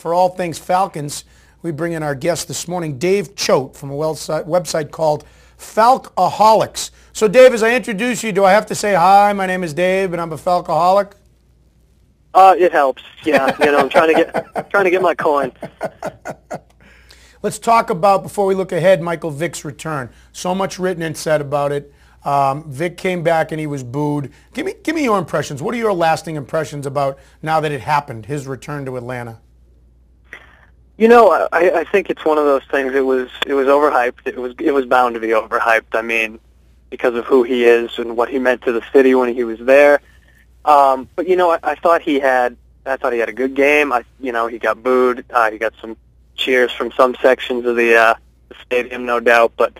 for all things Falcons, we bring in our guest this morning, Dave Choate, from a website called Falcoholics. So, Dave, as I introduce you, do I have to say, hi, my name is Dave, and I'm a Falcoholic? It helps. Yeah, I'm trying to get my coin. Let's talk about, before we look ahead, Michael Vick's return. So much written and said about it. Vick came back and he was booed. Give me your impressions. What are your lasting impressions about now that it happened, his return to Atlanta? I think it's one of those things. It was overhyped. It was bound to be overhyped. I mean, because of who he is and what he meant to the city when he was there. But I thought he had a good game. He got booed. He got some cheers from some sections of the stadium, no doubt. But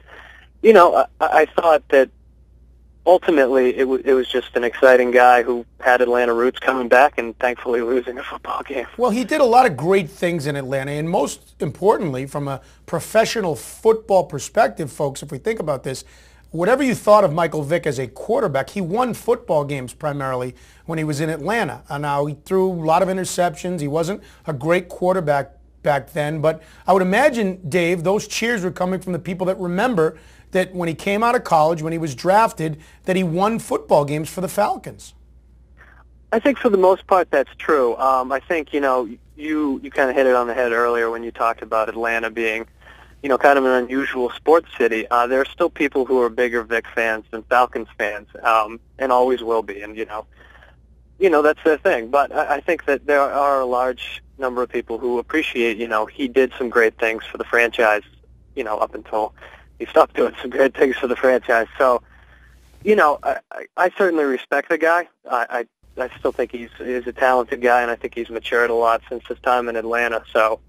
I thought that ultimately it was just an exciting guy who had Atlanta roots coming back and thankfully losing a football game. Well, he did a lot of great things in Atlanta, and most importantly, from a professional football perspective, folks, if we think about this, whatever you thought of Michael Vick as a quarterback, he won football games primarily when he was in Atlanta. And now he threw a lot of interceptions. He wasn't a great quarterback back then, but I would imagine, Dave, those cheers were coming from the people that remember that when he came out of college, when he was drafted, that he won football games for the Falcons. I think for the most part that's true. I think, you kind of hit it on the head earlier when you talked about Atlanta being, kind of an unusual sports city. There are still people who are bigger Vic fans than Falcons fans, and always will be. And, that's their thing. But I think that there are a large number of people who appreciate, he did some great things for the franchise, up until he stopped doing some great things for the franchise. So, I certainly respect the guy. I still think he's a talented guy, and I think he's matured a lot since his time in Atlanta. So,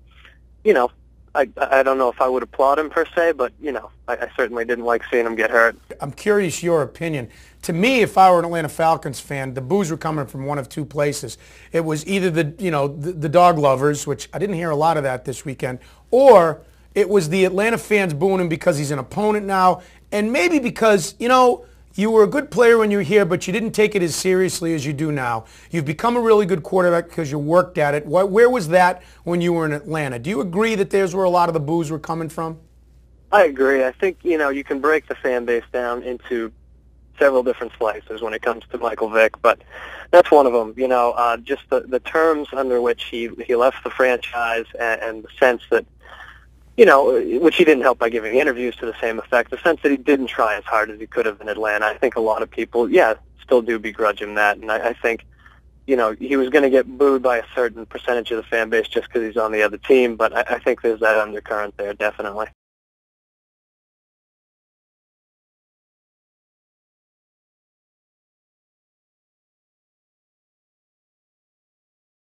I don't know if I would applaud him per se, but, I certainly didn't like seeing him get hurt. I'm curious your opinion. To me, if I were an Atlanta Falcons fan, the boos were coming from one of two places. It was either the dog lovers, which I didn't hear a lot of that this weekend, or it was the Atlanta fans booing him because he's an opponent now, and maybe because, you were a good player when you were here, but you didn't take it as seriously as you do now. You've become a really good quarterback because you worked at it. Where was that when you were in Atlanta? Do you agree that there's where a lot of the boos were coming from? I agree. I think, you can break the fan base down into several different slices when it comes to Michael Vick, but that's one of them. Just the terms under which he left the franchise and the sense that, which he didn't help by giving interviews to the same effect, the sense that he didn't try as hard as he could have in Atlanta. I think a lot of people, still do begrudge him that, and I think, he was going to get booed by a certain percentage of the fan base just because he's on the other team, but I think there's that undercurrent there, definitely.